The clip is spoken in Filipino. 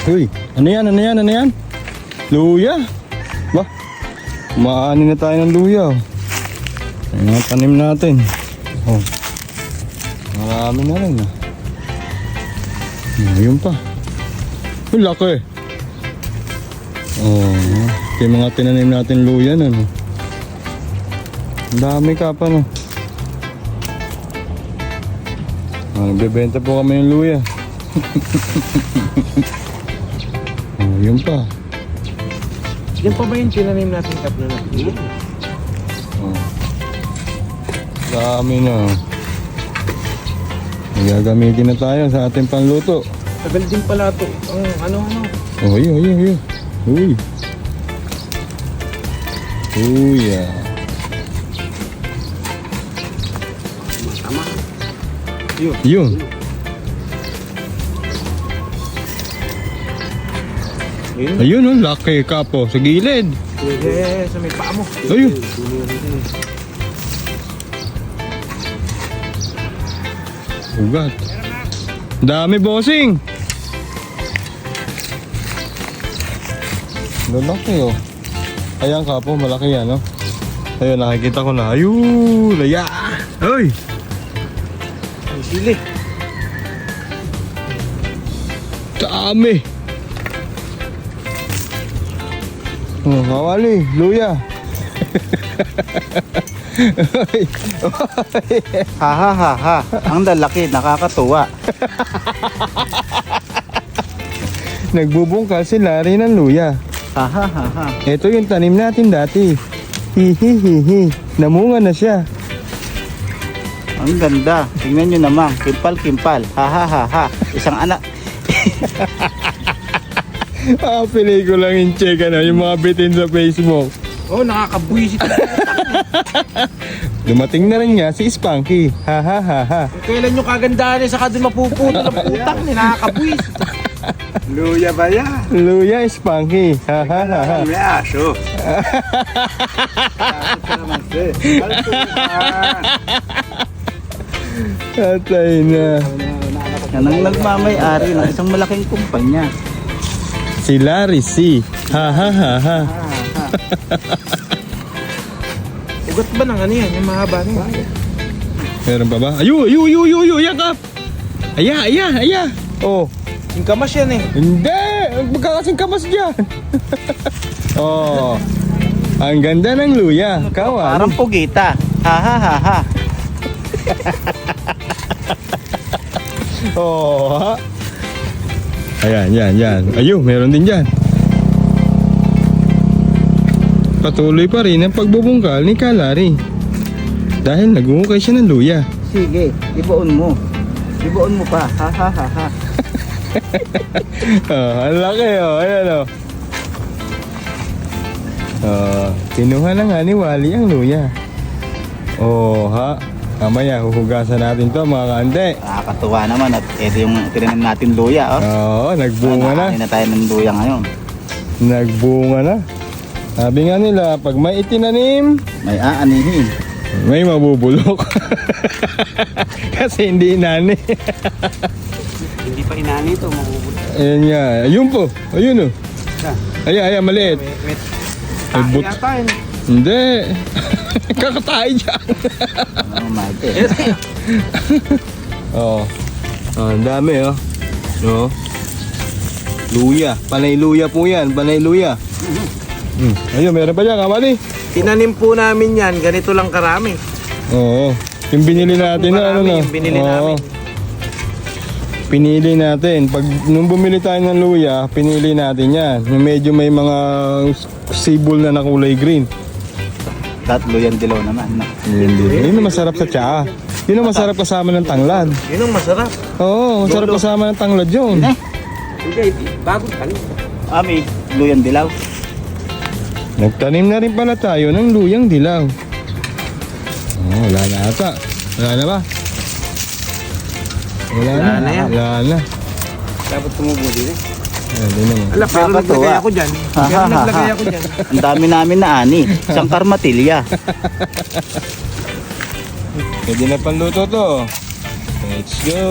Uy, ano yan, ano yan, ano yan? Luya. Ba? Kumaani na tayo ng luya. Yung mga tanim natin. Oh. Marami na rin ah. Yun pa. Yung laki. Oh, yung mga tinanim natin luya na no. Ang dami ka pa no. Nagbebenta po kami ng luya. Oh, yun pa. Yan pa ba yung tinanim natin kap na natin? Oh. Dami na. Gagamitin na tayo sa ating panluto. Tagal din pala ito. Ano. Oh, yun. Uy. Luya. Tama. Yun. Yun. Ayun oh, laki kapo sa gilid. Yes, sa may paa mo. Ayun. Ugat. Dami bossing. Lalaki oh. Ayan kapo, malaki yan oh. Ayun, nakikita ko na. Ayun, laya. Ay. Ang sili. Dami. Oh, kawali, luya. Ha. Ang lalaki, nakakatuwa. Nagbubungkal si Larry ng luya. Ha. Ito yung tanim natin dati. Hihihihi. Namunga na siya. Ang ganda. Tingnan nyo naman. Kimpal. Ha. Isang anak. Pelikulang in-check yung mga bitin sa Facebook. Oh, nakakabwisit. Dumating na rin nga si Spunky. Ha. Kailan nyo kagandahan saka doon mapuputo ng putang ni nakakabwisit. Luya ba yan? Luya Spunky. Ha. May aso. Atay na. Yan ang nagmamay-ari ng isang malaking kumpanya. Si Larry C. Ha. Ugat ba ng ano yan? Yung mahaba niya. Meron pa ba? Ayu, yakap. Aya. Oh, Yung kamas yan eh. hindi. Magkakasing kamas dyan. Oh, ang ganda ng luya. Kawan. Parang pugita. Ha. Oh, ha? Ayan. Ayun, meron din dyan. Patuloy pa rin ang pagbubungkal ni Kalari. Dahil nag-uukay siya ng luya. Sige, ibuon mo. Ibuon mo pa. Ha. Oh, ang laki oh. Ayan oh. Oh, kinuha na nga ni Wally ang luya. Oh, ha? Mamaya, huhugasan natin to mga kaante. Nakakatuwa naman at ito yung tinanim natin luya. Oh. Oo, nagbunga na. Nakain na tayo ng luya ngayon. Nagbunga na. Sabi nga nila, pag may itinanim, May aanihin. may mabubulok. Kasi hindi inani. Hindi pa inani ito. Makukulit. Ayan nga. Ayun po. Ayun oh. Ayan, maliit. Ay, but. Yata yun. Hindi. Kakatay dyan. Oh my God. Oo. Oh, ang dami oh. No? Luya. Panay luya po yan. Panay luya. Ayun, meron pa dyan. Kamali. Tinanim po namin yan. Ganito lang karami. Oo. Yung binili natin na ano na. Yung binili Oo. namin. Pinili natin. Pag nung bumili tayo ng luya, pinili natin yan. Yung medyo may mga sibol na kulay green. Luyang dilaw naman. No? Yun ang masarap sa tsaa. Yun ang masarap kasama ng tanglad. Yun ang masarap. Oo, masarap kasama ng tanglad yun. Hindi, bagong tanim. Ami, luyang dilaw. Nagtanim na rin pala tayo ng luyang dilaw. Oh, wala na ata. Wala na ba? Wala na yan. Wala na. Dapat tumubo din eh. Ayan, din naman. Ala, pero Nakakatuwa. naglagay ako dyan. Pero naglagay ako dyan. Ang dami namin na ani. Isang karmatilya. Pwede na panluto to. Let's go.